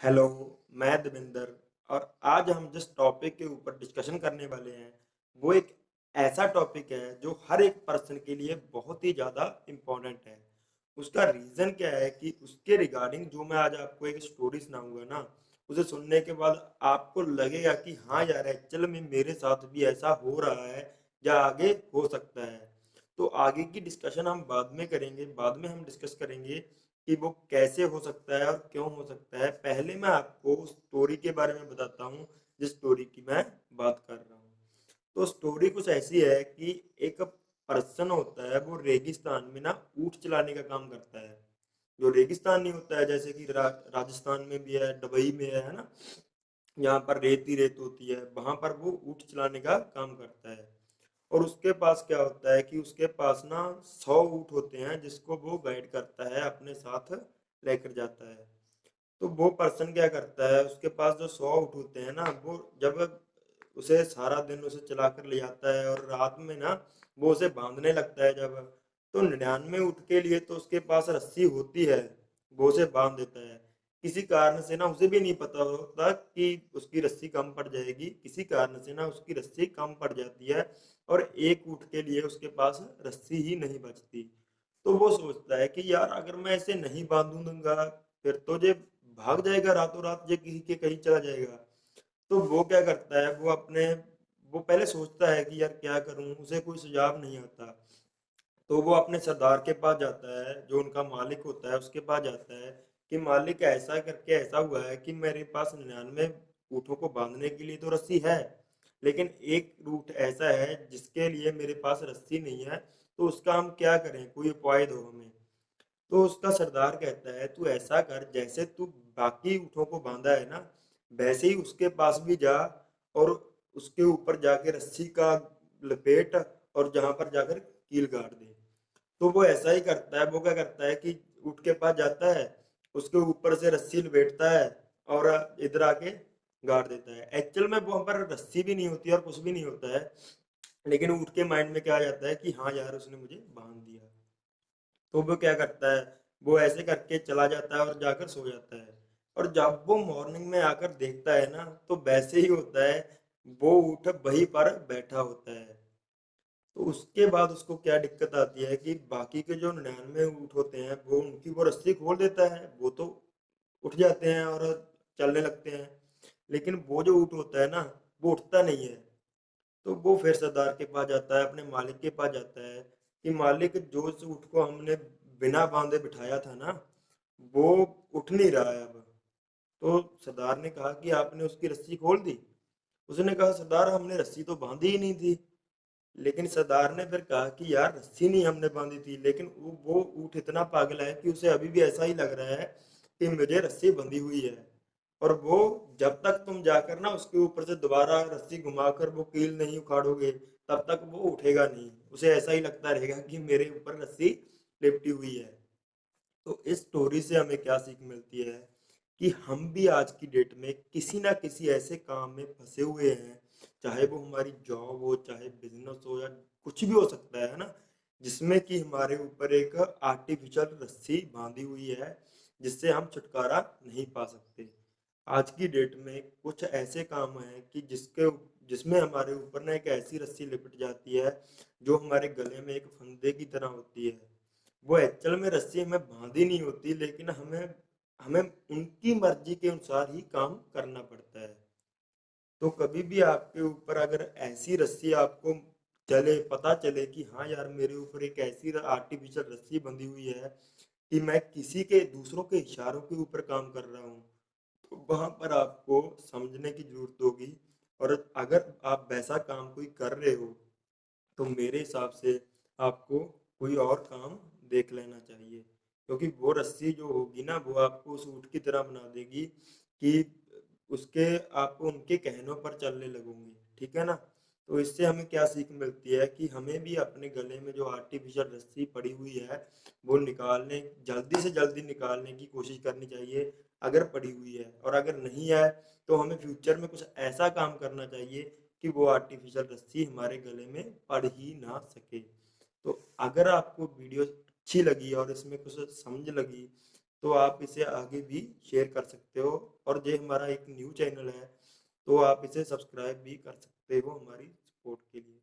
Hello, मैं देवेंद्र और आज हम जिस टॉपिक के ऊपर डिस्कशन करने वाले हैं, वो एक ऐसा टॉपिक है जो हर एक पर्सन के लिए बहुत ही ज़्यादा इम्पोर्टेंट है। उसका रीज़न क्या है कि उसके रिगार्डिंग जो मैं आज आपको एक स्टोरी सुनाऊँगा ना, उसे सुनने के बाद आपको लगेगा कि हाँ यार, एक्चुअल में मेरे साथ भी ऐसा हो रहा है या आगे हो सकता है। तो आगे की डिस्कशन हम बाद में करेंगे, बाद में हम डिस्कस करेंगे कि वो कैसे हो सकता है और क्यों हो सकता है। पहले मैं आपको उस स्टोरी के बारे में बताता हूँ, जिस स्टोरी की मैं बात कर रहा हूँ। तो स्टोरी कुछ ऐसी है कि एक पर्सन होता है, वो रेगिस्तान में ना ऊँट चलाने का काम करता है। जो रेगिस्तान नहीं होता है, जैसे कि राजस्थान में भी है, दुबई में है ना? यहाँ पर रेत ही रेत होती है, वहाँ पर वो ऊँट चलाने का काम करता है। और उसके पास क्या होता है कि उसके पास ना 100 ऊँट होते हैं, जिसको वो गाइड करता है, अपने साथ लेकर जाता है। तो वो पर्सन क्या करता है, उसके पास जो 100 ऊँट होते हैं ना, वो जब उसे सारा दिन उसे चलाकर ले जाता है और रात में ना वो उसे बाँधने लगता है जब, तो 99 ऊँट के लिए तो उसके पास रस्सी होती है, वो उसे बाँध देता है। किसी कारण से ना उसे भी नहीं पता होता कि उसकी रस्सी कम पड़ जाएगी, किसी कारण से ना उसकी रस्सी कम पड़ जाती है और एक ऊँट के लिए उसके पास रस्सी ही नहीं बचती। तो वो सोचता है कि यार, अगर मैं इसे नहीं बाँधूँ दूँगा, फिर तो ये भाग जाएगा रातों-रात, ये किसी के कहीं चला जाएगा। तो वो क्या करता है, वो पहले सोचता है कि यार क्या करूँ? उसे कोई सुझाव नहीं आता। तो वो अपने सरदार के पास जाता है, जो उनका मालिक होता है, उसके पास जाता है कि मालिक, ऐसा करके ऐसा हुआ है कि मेरे पास 99 ऊँटों को बाँधने के लिए तो रस्सी है, लेकिन एक ऊँट ऐसा है जिसके लिए मेरे पास रस्सी नहीं है, तो उसका हम क्या करें? कोई उपाय दो हमें। तो उसका सरदार कहता है, तू ऐसा कर, जैसे तू बाकी ऊँटों को बाँधा है ना, वैसे ही उसके पास भी जा और उसके ऊपर जाके रस्सी का लपेट और जहाँ पर जाकर कील गाड़ दे। तो वो ऐसा ही करता है, वो क्या करता है कि ऊँट के पास जाता है, उसके ऊपर से रस्सी लपेटता है और इधर आके गाड़ देता है। एक्चुअल में वहाँ पर रस्सी भी नहीं होती है और कुछ भी नहीं होता है, लेकिन ऊँट के माइंड में क्या आ जाता है कि हाँ यार, उसने मुझे बाँध दिया। तो वो क्या करता है, वो ऐसे करके चला जाता है और जाकर सो जाता है। और जब वो मॉर्निंग में आकर देखता है ना, तो वैसे ही होता है, वो ऊँट वहीं पर बैठा होता है। तो उसके बाद उसको क्या दिक्कत आती है कि बाकी के जो 99 ऊँट होते हैं, वो उनकी वो रस्सी खोल देता है, वो तो उठ जाते हैं और चलने लगते हैं। लेकिन वो जो ऊँट होता है ना, वो उठता नहीं है। तो वो फिर सरदार के पास जाता है, अपने मालिक के पास जाता है कि मालिक, जो इस ऊँट को हमने बिना बाँधे बिठाया था ना, वो उठ नहीं रहा है अब। तो सरदार ने कहा कि आपने उसकी रस्सी खोल दी? उसने कहा, सरदार, हमने रस्सी तो बाँधी ही नहीं थी। लेकिन सरदार ने फिर कहा कि यार, रस्सी नहीं हमने बाँधी थी, लेकिन वो ऊँट इतना पागल है कि उसे अभी भी ऐसा ही लग रहा है कि मुझे रस्सी बंधी हुई है। और वो, जब तक तुम जाकर ना उसके ऊपर से दोबारा रस्सी घुमाकर वो कील नहीं उखाड़ोगे, तब तक वो उठेगा नहीं। उसे ऐसा ही लगता रहेगा कि मेरे ऊपर रस्सी लिपटी हुई है। तो इस स्टोरी से हमें क्या सीख मिलती है कि हम भी आज की डेट में किसी ना किसी ऐसे काम में फंसे हुए हैं, चाहे वो हमारी जॉब हो, चाहे बिजनेस हो, या कुछ भी हो सकता है ना, जिसमें कि हमारे ऊपर एक आर्टिफिशियल रस्सी बांधी हुई है, जिससे हम छुटकारा नहीं पा सकते। आज की डेट में कुछ ऐसे काम हैं कि जिसमें हमारे ऊपर ना एक ऐसी रस्सी लिपट जाती है, जो हमारे गले में एक फंदे की तरह होती है। वो एक्चुअल में रस्सी हमें बाँधी नहीं होती, लेकिन हमें हमें उनकी मर्ज़ी के अनुसार ही काम करना पड़ता है। तो कभी भी आपके ऊपर अगर ऐसी रस्सी आपको पता चले कि हाँ यार, मेरे ऊपर एक ऐसी आर्टिफ़िशियल रस्सी बंधी हुई है कि मैं किसी के दूसरों के इशारों के ऊपर काम कर रहा हूँ, तो वहाँ पर आपको समझने की ज़रूरत होगी। और अगर आप वैसा काम कोई कर रहे हो, तो मेरे हिसाब से आपको कोई और काम देख लेना चाहिए। क्योंकि वो रस्सी जो होगी ना, वो आपको उस ऊँट की तरह बना देगी कि उसके आप उनके कहनों पर चलने लगोगे, ठीक है ना? तो इससे हमें क्या सीख मिलती है कि हमें भी अपने गले में जो आर्टिफ़िशियल रस्सी पड़ी हुई है, वो जल्दी से जल्दी निकालने की कोशिश करनी चाहिए, अगर पड़ी हुई है। और अगर नहीं है, तो हमें फ्यूचर में कुछ ऐसा काम करना चाहिए कि वो आर्टिफ़िशियल रस्सी हमारे गले में पड़ ही ना सके। तो अगर आपको वीडियो अच्छी लगी और इसमें कुछ समझ लगी, तो आप इसे आगे भी शेयर कर सकते हो और ये हमारा एक न्यू चैनल है, तो आप इसे सब्सक्राइब भी कर सकते हो हमारी सपोर्ट के लिए।